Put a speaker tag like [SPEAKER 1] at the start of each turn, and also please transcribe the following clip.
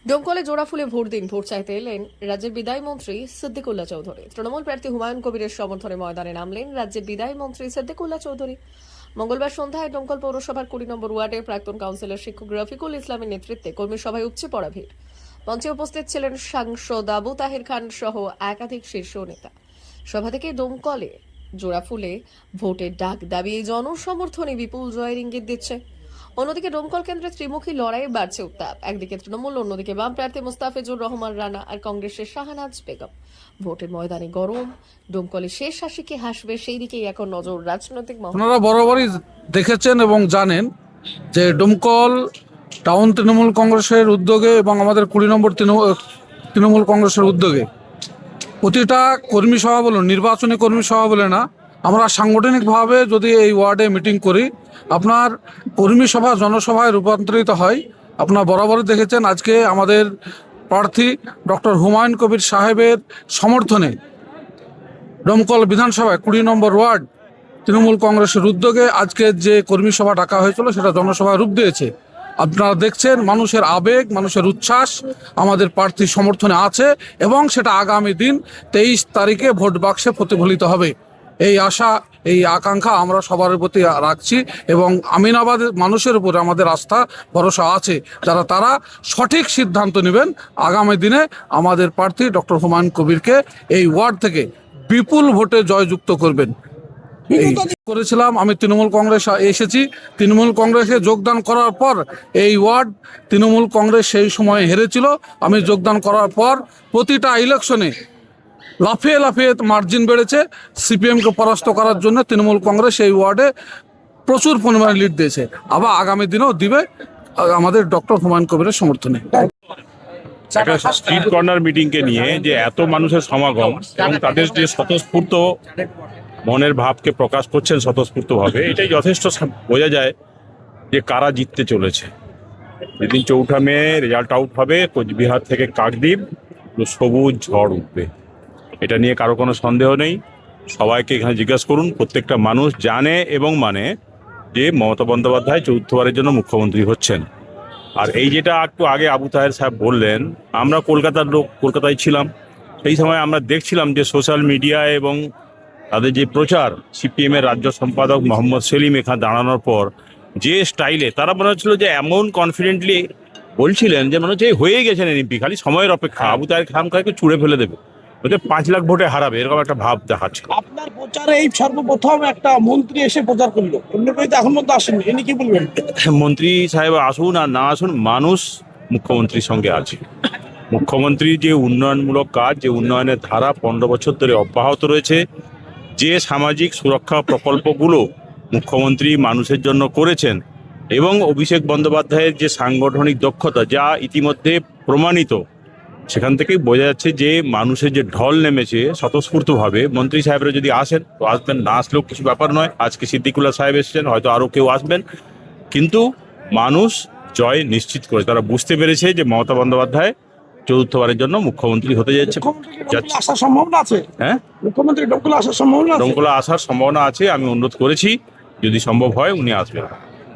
[SPEAKER 1] ডোমকলে জোড়া ফুলে ভোট দিন, ভোট চাইতে এলেন রাজ্যের বিদায়ী মন্ত্রী সিদ্দিকুল্লাহ চৌধুরী। তৃণমূল প্রার্থী হুমায়ুন কবিরের সমর্থনে ময়দানে নামলেন রাজ্যের বিদায়ী মন্ত্রী সিদ্দিকুল্লাহ চৌধুরী। মঙ্গলবার সন্ধ্যায় ডোমকল পৌরসভার 20 নম্বর ওয়ার্ডের প্রাক্তন কাউন্সিলর শিক্ষক রফিকুল ইসলামের নেতৃত্বে কর্মী সভায় উপচে পড়া ভিড়। মঞ্চে উপস্থিত ছিলেন সাংসদ আবু তাহের খান সহ একাধিক শীর্ষ নেতা। সভা থেকে ডোমকলে জোড়া ফুলে ভোটের ডাক দাবি এই জনসমর্থনে বিপুল জয়ের ইঙ্গিত দিচ্ছে। অন্যদিকে ডোমকল কেন্দ্রে ত্রিমুখী লড়াই বাড়ছে উত্তাপ। একদিকে তৃণমূল, অন্যদিকে বাম প্রার্থী মুস্তাফিজুর রহমান রানা আর কংগ্রেসের শাহনাজ বেগম। ভোটের ময়দানে গরম। ডোমকলে শেষ হাসি কে হাসবে সেই দিকেই এখন নজর রাজনৈতিক মহল।
[SPEAKER 2] আপনারা বরাবরই দেখেছেন এবং জানেন যে ডোমকল টাউন তৃণমূল কংগ্রেসের উদ্যোগে এবং আমাদের 20 নম্বর তৃণমূল কংগ্রেসের উদ্যোগে প্রতিটা কর্মী সভা বলুন, নির্বাচনী কর্মী সভা বলে না, আমরা সাংগঠনিকভাবে যদি এই ওয়ার্ডে মিটিং করি, আপনার কর্মী সভা জনসভায় রূপান্তরিত হয়। আপনারা বরাবরই দেখেছেন আজকে আমাদের প্রার্থী ডক্টর হুমায়ুন কবির সাহেবের সমর্থনে ডোমকল বিধানসভায় 20 নম্বর ওয়ার্ড তৃণমূল কংগ্রেসের উদ্যোগে আজকে যে কর্মী সভা ডাকা হয়েছিল সেটা জনসভায় রূপ দিয়েছে। আপনারা দেখছেন মানুষের আবেগ, মানুষের উচ্ছ্বাস আমাদের প্রার্থীর সমর্থনে আছে এবং সেটা আগামী দিন 23 তারিখে ভোট বাক্সে প্রতিফলিত হবে। এই আশা, এই আকাঙ্ক্ষা আমরা সবার প্রতি রাখছি এবং আমিনাবাদের মানুষের উপরে আমাদের আস্থা ভরসা আছে, তারা সঠিক সিদ্ধান্ত নেবেন। আগামী দিনে আমাদের প্রার্থী ডক্টর হুমায়ুন কবিরকে এই ওয়ার্ড থেকে বিপুল ভোটে জয়যুক্ত করবেন। করেছিলাম আমি তৃণমূল কংগ্রেস এসেছি, তৃণমূল কংগ্রেসে যোগদান করার পর এই ওয়ার্ড তৃণমূল কংগ্রেস সেই সময় হেরেছিল। আমি যোগদান করার পর প্রতিটা ইলেকশনে লাফিয়ে লাফিয়ে মার্জিন বেড়েছে। সিপিএমকে পরাস্ত করার জন্য তৃণমূল কংগ্রেস এই ওয়ার্ডে প্রচুর পরিমাণে লিড দিয়েছে, আবার আগামী দিনেও দিবে আমাদের ডক্টর হুমায়ুন কবিরের সমর্থনে।
[SPEAKER 3] একটা স্ট্রিট কর্নার মিটিংকে নিয়ে যে এত মানুষের সমাগম এবং তাদের যে স্বতঃস্ফূর্ত মনের ভাবকে প্রকাশ করছেন স্বতঃস্ফূর্তভাবে, এটাই যথেষ্ট বোঝা যায় যে কারা জিততে চলেছে। যেদিন 4 মে রেজাল্ট আউট হবে, কোচবিহার থেকে কাকদ্বীপ সবুজ ঝড় উঠবে, এটা নিয়ে কারো কোনো সন্দেহ নেই। সবাইকে এখানে জিজ্ঞাসা করুন, প্রত্যেকটা মানুষ জানে এবং মানে যে মমতা বন্দ্যোপাধ্যায় 4থবারের জন্য মুখ্যমন্ত্রী হচ্ছেন। আর এই যেটা একটু আগে আবু তাহের সাহেব বললেন, আমরা কলকাতার লোক, কলকাতায় ছিলাম, সেই সময় আমরা দেখছিলাম যে সোশ্যাল মিডিয়ায় এবং তাদের যে প্রচার, সিপিএমের রাজ্য সম্পাদক মোহাম্মদ সেলিম এখানে দাঁড়ানোর পর যে স্টাইলে তারা মনে হচ্ছিল যে এমন কনফিডেন্টলি বলছিলেন যে মনে হচ্ছে হয়ে গেছেন এমপি, খালি সময়ের অপেক্ষা, আবু তাহের খামখাকে ছুড়ে ফেলে দেবে, ওদের 5 লাখ ভোটে হারাবে, এরকম একটা ভাব দেখাচ্ছে।
[SPEAKER 4] আপনার প্রচারে এই সর্বপ্রথম একটা মন্ত্রী এসে প্রচার করলো, অন্য কেউ তো এখন মধ্যে আসেনি, এনে কি বলবেন?
[SPEAKER 3] মন্ত্রী সাহেব আসুন আর না আসুন, মানুষ মুখ্যমন্ত্রীর সঙ্গে আছে। মুখ্যমন্ত্রী যে উন্নয়নমূলক কাজ, যে উন্নয়নের ধারা 15 বছর ধরে অব্যাহত রয়েছে, যে সামাজিক সুরক্ষা প্রকল্পগুলো মুখ্যমন্ত্রী মানুষের জন্য করেছেন এবং অভিষেক বন্দ্যোপাধ্যায়ের যে সাংগঠনিক দক্ষতা যা ইতিমধ্যে প্রমাণিত, সেখান থেকেই বোঝা যাচ্ছে যে মানুষের যে ঢল নেমেছে স্বতঃস্ফূর্তভাবে। মন্ত্রী সাহেবরা যদি আসেন তো আসবেন, না আসলেও কিছু ব্যাপার নয়। আজকে সিদ্দিকুল্লাহ সাহেব এসেছেন, হয়তো আরও কেউ আসবেন, কিন্তু মানুষ জয় নিশ্চিত করে। তারা বুঝতে পেরেছে যে মমতা বন্দ্যোপাধ্যায় 4থবারের জন্য মুখ্যমন্ত্রী হতে যাচ্ছে।
[SPEAKER 4] আসার সম্ভাবনা আছে?
[SPEAKER 3] হ্যাঁ,
[SPEAKER 4] মুখ্যমন্ত্রী ডোমকলে আসার সম্ভাবনা আছে?
[SPEAKER 3] ডোমকলে আসার সম্ভাবনা আছে। আমি অনুরোধ করেছি যদি সম্ভব হয় উনি আসবেন।